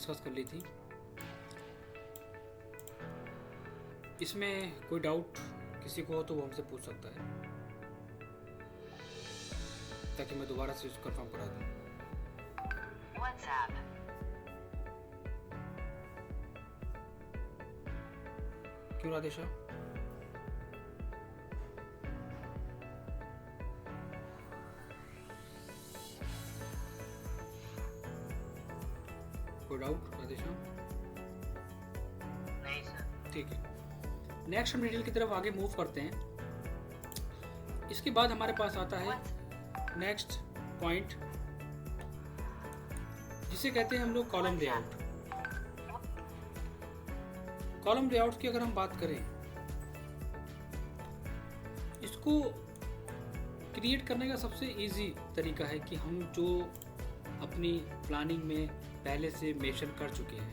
Discuss कर ली थी। इसमें कोई डाउट किसी को हो तो वो हमसे पूछ सकता है, ताकि मैं दोबारा से उसको कंफर्म करा दूँ। क्यों राधेशा? कोई डाउट राधेशा? नहीं सर। ठीक है, नेक्स्ट हम डिटेल की तरफ आगे मूव करते हैं। इसके बाद हमारे पास आता है नेक्स्ट पॉइंट, जिसे कहते हैं हम लोग कॉलम लेआउट। कॉलम लेआउट की अगर हम बात करें, इसको क्रिएट करने का सबसे इजी तरीका है कि हम जो अपनी प्लानिंग में पहले से मेंशन कर चुके हैं।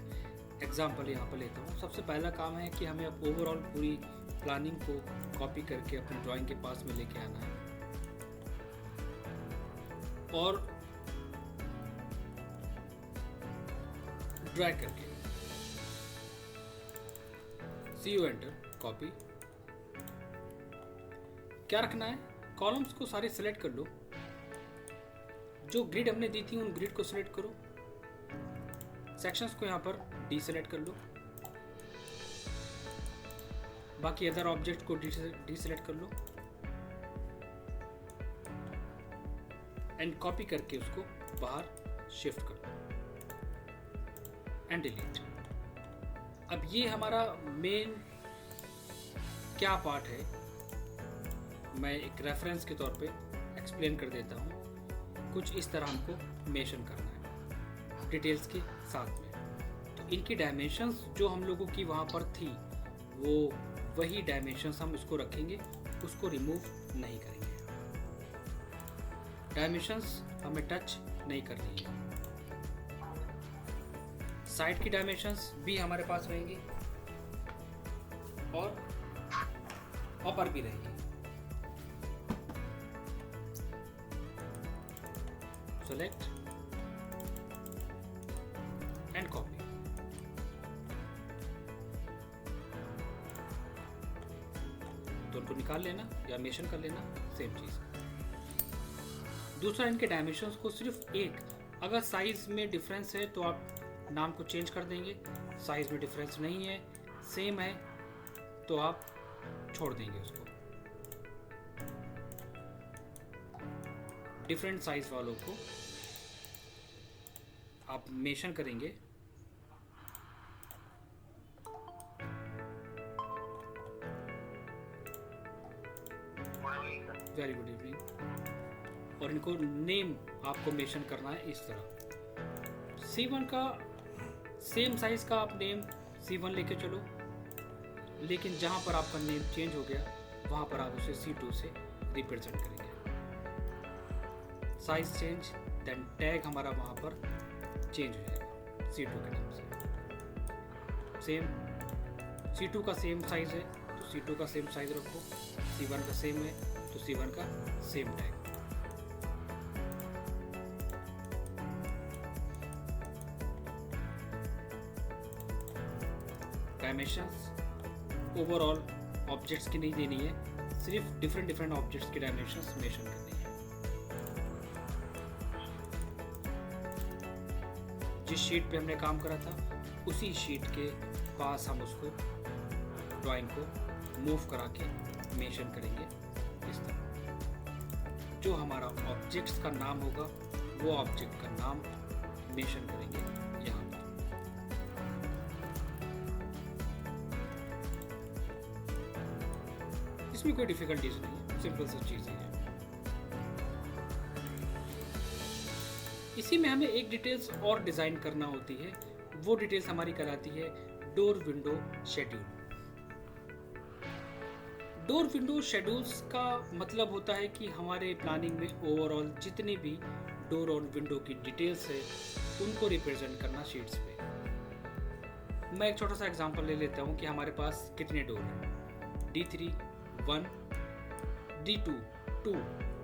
एग्जाम्पल यहाँ पर लेता हूँ। सबसे पहला काम है कि हमें अब ओवरऑल पूरी प्लानिंग को कॉपी करके अपने ड्राइंग के पास में लेके आना है और ड्रैग करके CO एंटर कॉपी। क्या रखना है, कॉलम्स को सारे सिलेक्ट कर लो। जो ग्रिड हमने दी थी उन ग्रिड को सिलेक्ट करो। सेक्शंस को यहाँ पर डीसेलेक्ट कर लो। बाकी अदर ऑब्जेक्ट को डीसेलेक्ट कर लो एंड कॉपी करके उसको बाहर शिफ्ट कर लो एंड डिलीट। अब ये हमारा मेन क्या पार्ट है, मैं एक रेफरेंस के तौर पे एक्सप्लेन कर देता हूँ। कुछ इस तरह हमको मेंशन करना है डिटेल्स के साथ में। तो इनकी डायमेंशंस जो हम लोगों की वहाँ पर थी, वो वही डायमेंशंस हम इसको रखेंगे, उसको रिमूव नहीं करेंगे। डायमेंशंस हमें टच नहीं करनी है। साइड की डायमेंशंस भी हमारे पास रहेंगी और अपर भी रहेंगी। Select and copy. तो उनको निकाल लेना या मेंशन कर लेना, सेम चीज। दूसरा, इनके डायमेंशंस को सिर्फ एक, अगर साइज में डिफरेंस है तो आप नाम को चेंज कर देंगे। साइज में डिफरेंस नहीं है, सेम है, तो आप छोड़ देंगे उसको। डिफरेंट साइज वालों को आप मेंशन करेंगे। Very good evening. और इनको नेम आपको मेंशन करना है इस तरह। C1 का सेम साइज का आप नेम C1 लेके चलो, लेकिन जहां पर आपका नेम चेंज हो गया वहां पर आप उसे C2 से रिप्रेजेंट करेंगे। साइज चेंज, देन टैग हमारा वहां पर चेंज हो जाएगा C2 के नाम से। सेम C2 का सेम साइज है तो C2 का सेम साइज रखो, C1 का सेम है तो C1 का same tag. Dimensions overall objects की नहीं देनी है, सिर्फ डिफरेंट ऑब्जेक्ट्स की डायमेंशंस मेंशन करनी है। जिस शीट पे हमने काम करा था उसी शीट के पास हम उसको ड्राइंग को मूव करा के मेंशन करेंगे इस तरह। जो हमारा ऑब्जेक्ट्स का नाम होगा वो ऑब्जेक्ट का नाम मेंशन करेंगे यहाँ पर। इसमें कोई डिफिकल्टीज नहीं है, सिंपल सी चीजें हैं। इसी में हमें एक डिटेल्स और डिजाइन करना होती है, वो डिटेल्स हमारी कहलाती है door window schedule. Door window schedules का मतलब होता है कि हमारे प्लानिंग में ओवरऑल जितनी भी डोर और विंडो की डिटेल्स है उनको रिप्रेजेंट करना शीट्स पे। मैं एक छोटा सा एग्जांपल ले लेता हूँ कि हमारे पास कितने डोर हैं। D3 1, D2 2,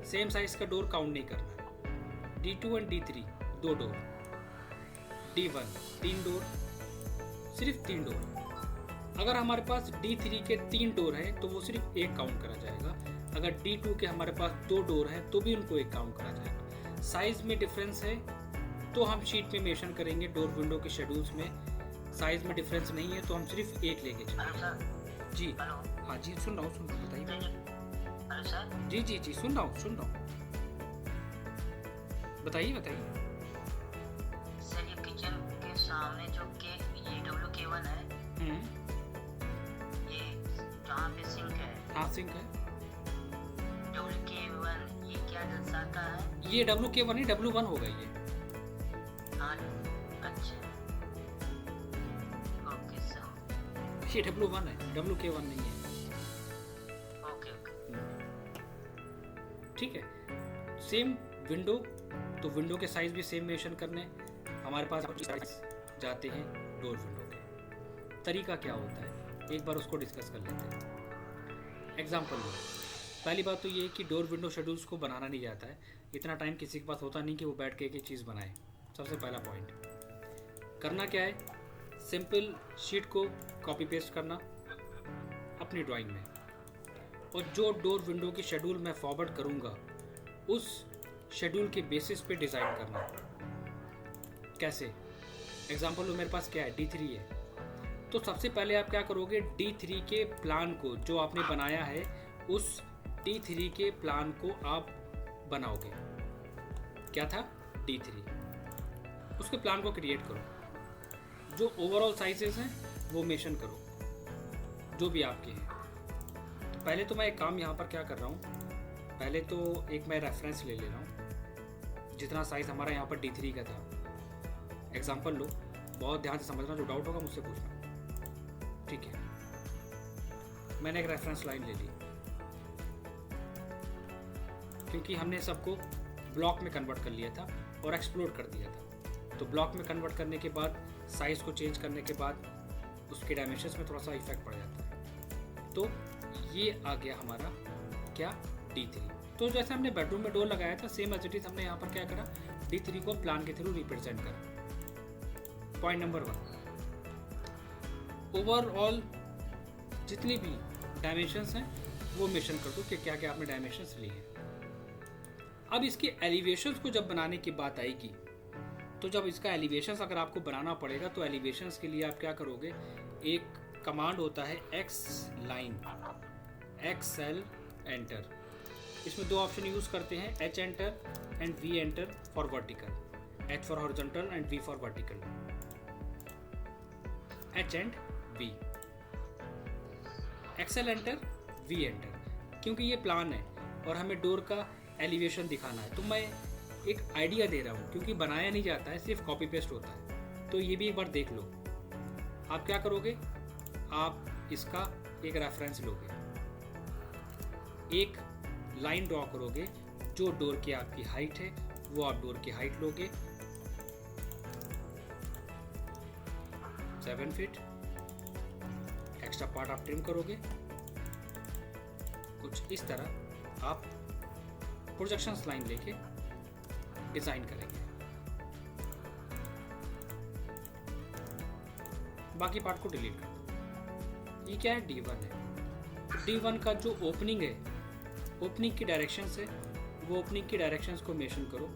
सेम साइज का डोर काउंट नहीं करना है। D2 एंड D3 दो डोर। D1 3 डोर, सिर्फ 3 डोर। अगर हमारे पास D3 के 3 डोर हैं तो वो सिर्फ एक काउंट करा जाएगा। अगर D2 के हमारे पास 2 डोर हैं तो भी उनको एक काउंट करा जाएगा। साइज में डिफरेंस है तो हम शीट में मेंशन करेंगे। डोर विंडो के शेड्यूल्स में साइज में डिफरेंस नहीं है तो हम सिर्फ एक लेके चलेंगे। जी हाँ जी, सुन रहा हूँ, बताइए। Hello sir. जी सुन रहा हूँ, बताइए। सर, ये किचन के सामने जो ये WK1 है, ये जहाँ पे सिंक है। हाँ, सिंक है। WK1 ये क्या दर्शाता है? ये WK1 है, W1 होगा ये। हाँ, अच्छा, ओके सर। ये W1 है, WK1 नहीं है। ओके। ठीक है, सेम विंडो, तो विंडो के साइज भी सेम मेंशन करने। हमारे पास साइज जाते हैं डोर विंडो के। तरीका क्या होता है एक बार उसको डिस्कस कर लेते हैं। एग्जांपल लो। पहली बात तो ये है कि डोर विंडो शेड्यूल्स को बनाना नहीं जाता है। इतना टाइम किसी के पास होता नहीं कि वो बैठ के एक चीज़ बनाए। सबसे पहला पॉइंट करना क्या है, सिंपल शीट को कॉपी पेस्ट करना अपनी ड्राइंग में, और जो डोर विंडो की शेड्यूल मैं फॉरवर्ड करूँगा उस शेड्यूल के बेसिस पे डिज़ाइन करना। कैसे? एग्जांपल मेरे पास क्या है, D3 है, तो सबसे पहले आप क्या करोगे, D3 के प्लान को जो आपने बनाया है उस D3 के प्लान को आप बनाओगे। क्या था? D3, उसके प्लान को क्रिएट करो। जो ओवरऑल साइजेस हैं वो मेंशन करो जो भी आपके हैं। तो पहले तो मैं एक काम यहाँ पर क्या कर रहा हूँ, पहले तो एक मैं रेफरेंस ले रहा हूँ जितना साइज़ हमारा यहाँ पर D3 का था। एग्जांपल लो, बहुत ध्यान से समझना, जो डाउट होगा मुझसे पूछना। ठीक है, मैंने एक रेफरेंस लाइन ले ली क्योंकि हमने सबको ब्लॉक में कन्वर्ट कर लिया था और एक्सप्लोर कर दिया था। तो ब्लॉक में कन्वर्ट करने के बाद साइज़ को चेंज करने के बाद उसके डायमेंशंस में थोड़ा सा इफेक्ट पड़ जाता है। तो ये आ गया हमारा क्या, D3। तो जैसे हमने बेडरूम में डोर लगाया था सेम एज इट इज हमने यहाँ पर क्या करा, D3 को प्लान के थ्रू रिप्रेजेंट करा। पॉइंट नंबर 1, ओवरऑल जितनी भी डायमेंशंस हैं वो मेंशन कर दो कि क्या क्या आपने डायमेंशंस लिए हैं। अब इसके एलिवेशंस को जब बनाने की बात आएगी तो जब इसका एलिवेशंस अगर आपको बनाना पड़ेगा तो एलिवेशंस के लिए आप क्या करोगे, एक कमांड होता है X लाइन, XL एंटर। इसमें 2 ऑप्शन यूज़ करते हैं, H enter and V enter for vertical, H for horizontal and V for vertical. H and V, XL enter, V enter. क्योंकि ये प्लान है और हमें डोर का एलिवेशन दिखाना है तो मैं एक आइडिया दे रहा हूँ, क्योंकि बनाया नहीं जाता है, सिर्फ कॉपी पेस्ट होता है। तो ये भी एक बार देख लो। आप क्या करोगे, आप इसका एक रेफरेंस लोगे, एक लाइन ड्रॉ करोगे, जो डोर की आपकी हाइट है वो आप डोर की हाइट लोगे 7 फीट। एक्स्ट्रा पार्ट आप ट्रिम करोगे, कुछ इस तरह आप प्रोजेक्शंस लाइन लेके डिज़ाइन करेंगे। बाकी पार्ट को डिलीट कर दो। ये क्या है, D1 है। D1 का जो ओपनिंग है, ओपनिंग की डायरेक्शंस है, वो ओपनिंग की डायरेक्शंस को मेंशन करो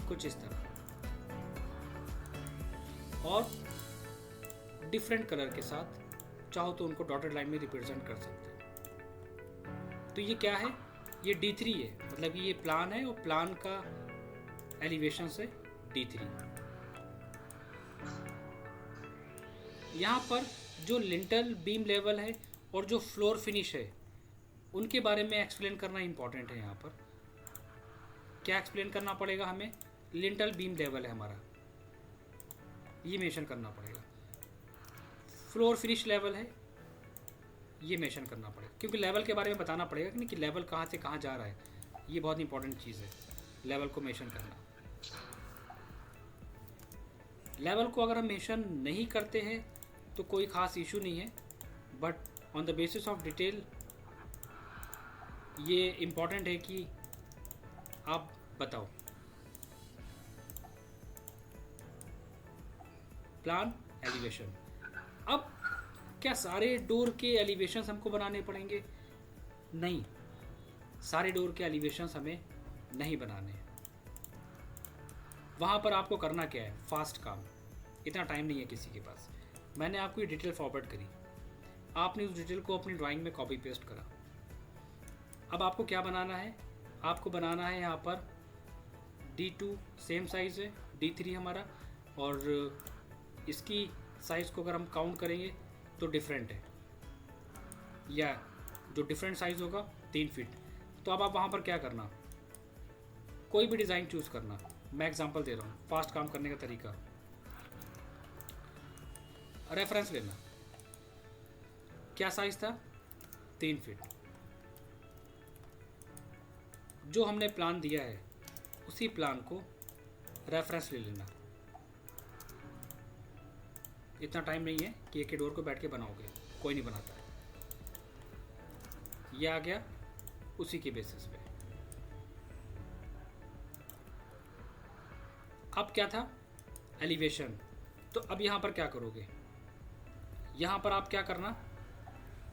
कुछ इस तरह, और डिफरेंट कलर के साथ चाहो तो उनको डॉटेड लाइन में रिप्रेजेंट कर सकते हैं। तो ये क्या है, ये D3 है, मतलब ये प्लान है और प्लान का एलिवेशन है D3। यहाँ पर जो लिंटल बीम लेवल है और जो फ्लोर फिनिश है उनके बारे में एक्सप्लेन करना इम्पॉर्टेंट है। यहाँ पर क्या एक्सप्लेन करना पड़ेगा हमें, लिंटल बीम लेवल है हमारा, ये मेंशन करना पड़ेगा। फ्लोर फिनिश लेवल है, ये मेंशन करना पड़ेगा, क्योंकि लेवल के बारे में बताना पड़ेगा कि नहीं, कि लेवल कहाँ से कहाँ जा रहा है। ये बहुत इंपॉर्टेंट चीज़ है, लेवल को मेंशन करना। लेवल को अगर हम मेंशन नहीं करते हैं तो कोई ख़ास इशू नहीं है, but on the basis of detail ये इम्पॉर्टेंट है कि आप बताओ। Plan elevation. अब क्या सारे डोर के एलिवेशंस हमको बनाने पड़ेंगे? नहीं, सारे डोर के एलिवेशंस हमें नहीं बनाने हैं। वहाँ पर आपको करना क्या है? फास्ट काम, इतना टाइम नहीं है किसी के पास। मैंने आपको ये डिटेल फॉरवर्ड करी, आपने उस डिटेल को अपनी ड्राइंग में कॉपी पेस्ट करा। अब आपको क्या बनाना है? आपको बनाना है यहाँ पर D2 सेम साइज़ है, D3 हमारा, और इसकी साइज़ को अगर हम काउंट करेंगे तो डिफरेंट है, या जो डिफरेंट साइज़ होगा 3 फीट। तो अब आप वहाँ पर क्या करना, कोई भी डिज़ाइन चूज़ करना। मैं एग्जांपल दे रहा हूँ फास्ट काम करने का तरीका। रेफरेंस लेना, क्या साइज़ था? 3 फीट। जो हमने प्लान दिया है उसी प्लान को रेफरेंस ले लेना। इतना टाइम नहीं है कि एक ही डोर को बैठ के बनाओगे, कोई नहीं बनाता है। ये आ गया उसी के बेसिस पे। अब क्या था? एलिवेशन। तो अब यहाँ पर क्या करोगे? यहाँ पर आप क्या करना,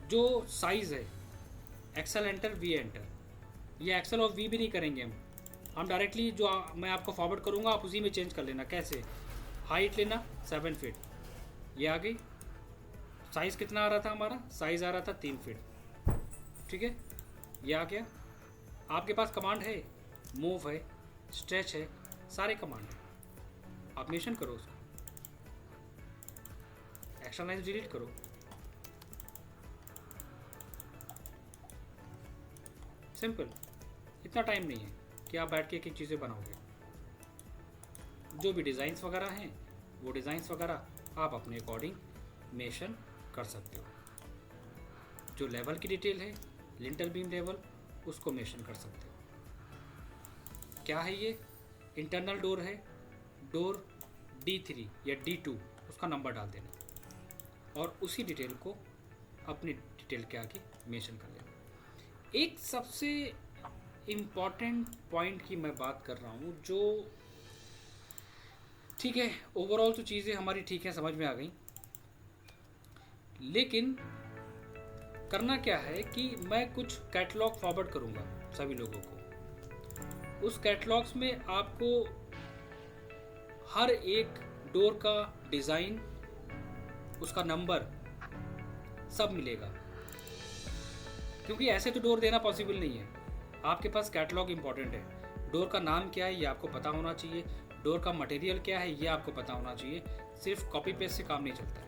जो साइज़ है एक्सेल एंटर, वी एंटर। ये एक्सेल और वी भी नहीं करेंगे हम डायरेक्टली जो मैं आपको फॉरवर्ड करूँगा आप उसी में चेंज कर लेना। कैसे? हाइट लेना 7 फीट, ये आ गई। साइज़ कितना आ रहा था हमारा? साइज़ आ रहा था 3 फीट, ठीक है, ये आ गया। आपके पास कमांड है, मूव है, स्ट्रेच है, सारे कमांड है। आप मेंशन करो उसको, एक्शन लाइन डिलीट करो। सिंपल, इतना टाइम नहीं है कि आप बैठ के एक एक चीज़ें बनाओगे। जो भी डिज़ाइंस वगैरह हैं वो डिज़ाइंस वगैरह आप अपने अकॉर्डिंग मेंशन कर सकते हो। जो लेवल की डिटेल है, लिंटल बीम लेवल, उसको मेंशन कर सकते हो। क्या है ये? इंटरनल डोर है, डोर D3 या D2, उसका नंबर डाल देना और उसी डिटेल को अपनी डिटेल के आगे मेंशन कर लेना। एक सबसे इम्पॉर्टेंट पॉइंट की मैं बात कर रहा हूँ, जो ठीक है ओवरऑल तो चीज़ें हमारी ठीक है, समझ में आ गई, लेकिन करना क्या है कि मैं कुछ कैटलॉग फॉरवर्ड करूँगा सभी लोगों को। उस कैटलॉग्स में आपको हर एक डोर का डिज़ाइन, उसका नंबर सब मिलेगा, क्योंकि ऐसे तो डोर देना पॉसिबल नहीं है। आपके पास कैटलॉग इंपॉर्टेंट है। डोर का नाम क्या है ये आपको पता होना चाहिए, डोर का मटेरियल क्या है ये आपको पता होना चाहिए। सिर्फ कॉपी पेस्ट से काम नहीं चलता है।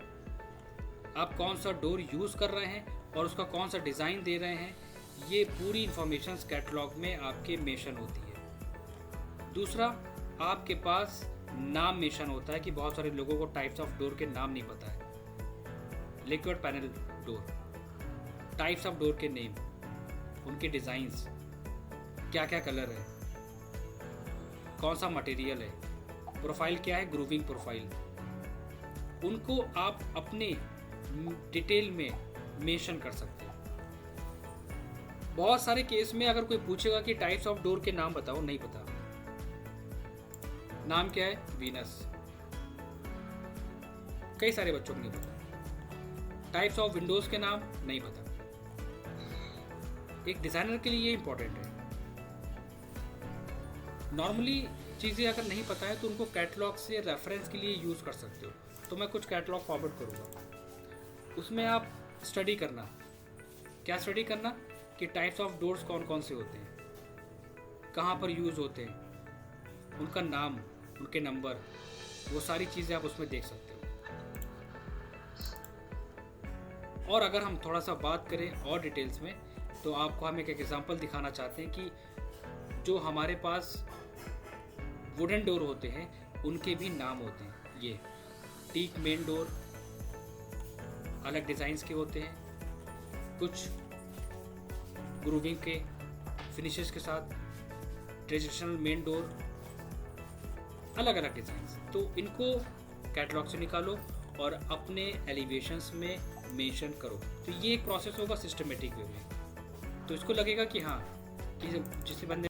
आप कौन सा डोर यूज़ कर रहे हैं और उसका कौन सा डिज़ाइन दे रहे हैं, ये पूरी इंफॉर्मेशन कैटलॉग में आपके मेंशन होती है। दूसरा, आपके पास नाम मेंशन होता है कि बहुत सारे लोगों को टाइप्स ऑफ डोर के नाम नहीं पता है। Liquid panel door, types of door के नेम, उनके डिज़ाइंस, क्या क्या कलर है, कौन सा मटेरियल है, प्रोफाइल क्या है, ग्रूविंग प्रोफाइल, उनको आप अपने डिटेल में मेंशन कर सकते हैं। बहुत सारे केस में अगर कोई पूछेगा कि टाइप्स ऑफ डोर के नाम बताओ, नहीं पता। नाम क्या है? वीनस। कई सारे बच्चों को नहीं पता। टाइप्स ऑफ विंडोज के नाम नहीं पता। एक डिजाइनर के लिए ये इंपॉर्टेंट है। नॉर्मली चीज़ें अगर नहीं पता है तो उनको कैटलॉग से रेफरेंस के लिए यूज़ कर सकते हो। तो मैं कुछ कैटलॉग फॉरवर्ड करूँगा, उसमें आप स्टडी करना। क्या स्टडी करना? कि टाइप्स ऑफ डोर्स कौन कौन से होते हैं, कहाँ पर यूज़ होते हैं, उनका नाम, उनके नंबर, वो सारी चीज़ें आप उसमें देख सकते हो। और अगर हम थोड़ा सा बात करें और डिटेल्स में, तो आपको हम एक एग्जांपल दिखाना चाहते हैं कि जो हमारे पास वुडन डोर होते हैं उनके भी नाम होते हैं। ये टीक मेन डोर अलग डिज़ाइंस के होते हैं, कुछ ग्रूविंग के फिनिशेस के साथ, ट्रेडिशनल मेन डोर, अलग अलग डिज़ाइंस। तो इनको कैटलॉग से निकालो और अपने एलिवेशंस में मेंशन करो। तो ये एक प्रोसेस होगा सिस्टमेटिक वे में। तो इसको लगेगा कि हाँ, कि जिस बंदे